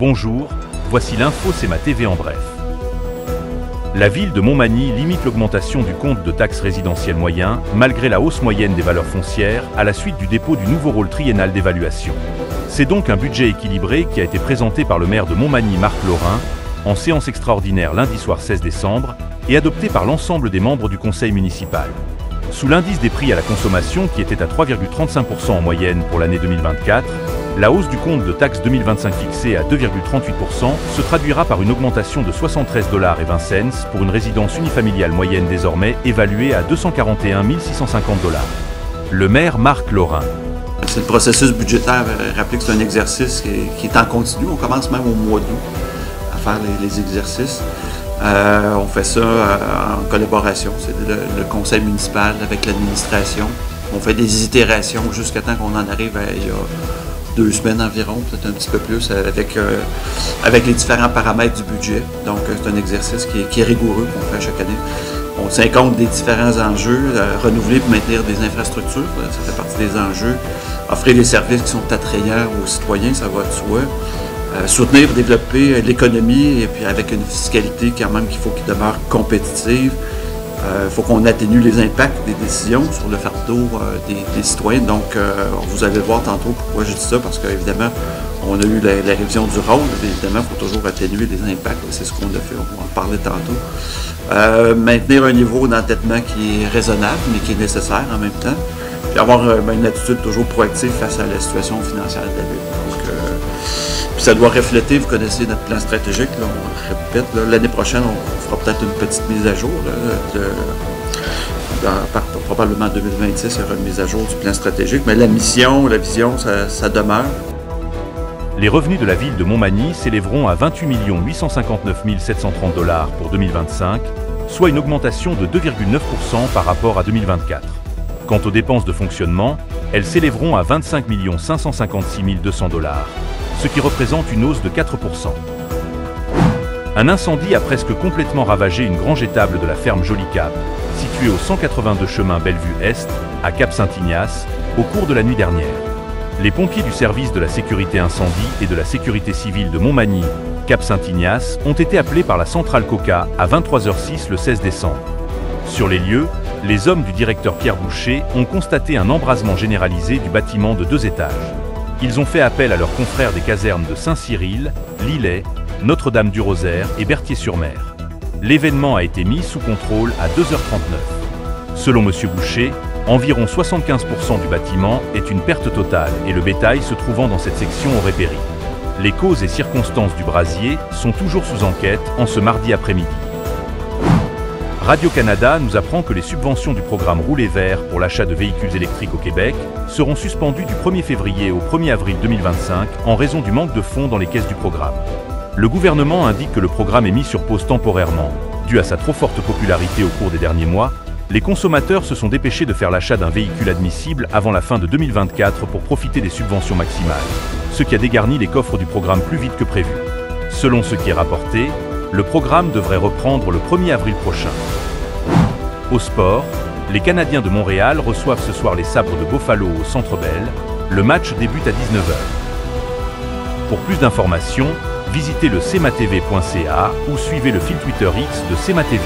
Bonjour, voici l'info CEMA TV en bref. La ville de Montmagny limite l'augmentation du compte de taxe résidentielle moyen, malgré la hausse moyenne des valeurs foncières, à la suite du dépôt du nouveau rôle triennal d'évaluation. C'est donc un budget équilibré qui a été présenté par le maire de Montmagny, Marc Laurin, en séance extraordinaire lundi soir 16 décembre, et adopté par l'ensemble des membres du conseil municipal. Sous l'indice des prix à la consommation qui était à 3,35% en moyenne pour l'année 2024, la hausse du compte de taxe 2025 fixée à 2,38% se traduira par une augmentation de 73,20$ pour une résidence unifamiliale moyenne désormais évaluée à 241 650$. Le maire Marc Laurin. C'est le processus budgétaire. Rappelez que c'est un exercice qui est en continu. On commence même au mois d'août à faire les exercices. On fait ça en collaboration. C'est le conseil municipal avec l'administration. On fait des itérations jusqu'à temps qu'on en arrive à il y a 2 semaines environ, peut-être un petit peu plus, avec les différents paramètres du budget. Donc, c'est un exercice qui est rigoureux qu'on fait chaque année. On tient compte des différents enjeux, renouveler pour maintenir des infrastructures, ça fait partie des enjeux. Offrir des services qui sont attrayants aux citoyens, ça va de soi. Soutenir, développer l'économie et puis avec une fiscalité quand même qu'il faut qu'il demeure compétitive. Il faut qu'on atténue les impacts des décisions sur le fardeau des citoyens. Donc, vous allez voir tantôt pourquoi je dis ça, parce qu'évidemment, on a eu la révision du rôle. Évidemment, il faut toujours atténuer les impacts. C'est ce qu'on a fait, on va en parler tantôt. Maintenir un niveau d'endettement qui est raisonnable, mais qui est nécessaire en même temps. Puis avoir une attitude toujours proactive face à la situation financière de la ville. Donc, puis ça doit refléter, vous connaissez notre plan stratégique, là, on répète, l'année prochaine, on fera peut-être une petite mise à jour. Probablement en 2026, il y aura une mise à jour du plan stratégique, mais la mission, la vision, ça demeure. Les revenus de la ville de Montmagny s'élèveront à 28 859 730$ pour 2025, soit une augmentation de 2,9% par rapport à 2024. Quant aux dépenses de fonctionnement, elles s'élèveront à 25 556 200$, ce qui représente une hausse de 4%. Un incendie a presque complètement ravagé une grange étable de la ferme Joli Cap, située au 182 chemin Bellevue Est, à Cap-Saint-Ignace, au cours de la nuit dernière. Les pompiers du service de la sécurité incendie et de la sécurité civile de Montmagny, Cap-Saint-Ignace, ont été appelés par la centrale Coca à 23h06 le 16 décembre. Sur les lieux, les hommes du directeur Pierre Boucher ont constaté un embrasement généralisé du bâtiment de 2 étages. Ils ont fait appel à leurs confrères des casernes de Saint-Cyril, Lillet, Notre-Dame-du-Rosaire et Berthier-sur-Mer. L'événement a été mis sous contrôle à 2h39. Selon M. Boucher, environ 75% du bâtiment est une perte totale et le bétail se trouvant dans cette section aurait péri. Les causes et circonstances du brasier sont toujours sous enquête en ce mardi après-midi. Radio-Canada nous apprend que les subventions du programme Rouler vert pour l'achat de véhicules électriques au Québec seront suspendues du 1er février au 1er avril 2025 en raison du manque de fonds dans les caisses du programme. Le gouvernement indique que le programme est mis sur pause temporairement. Dû à sa trop forte popularité au cours des derniers mois, les consommateurs se sont dépêchés de faire l'achat d'un véhicule admissible avant la fin de 2024 pour profiter des subventions maximales, ce qui a dégarni les coffres du programme plus vite que prévu. Selon ce qui est rapporté, le programme devrait reprendre le 1er avril prochain. Au sport, les Canadiens de Montréal reçoivent ce soir les Sabres de Buffalo au Centre Bell. Le match débute à 19h. Pour plus d'informations, visitez le cematv.ca ou suivez le fil Twitter X de CEMA TV.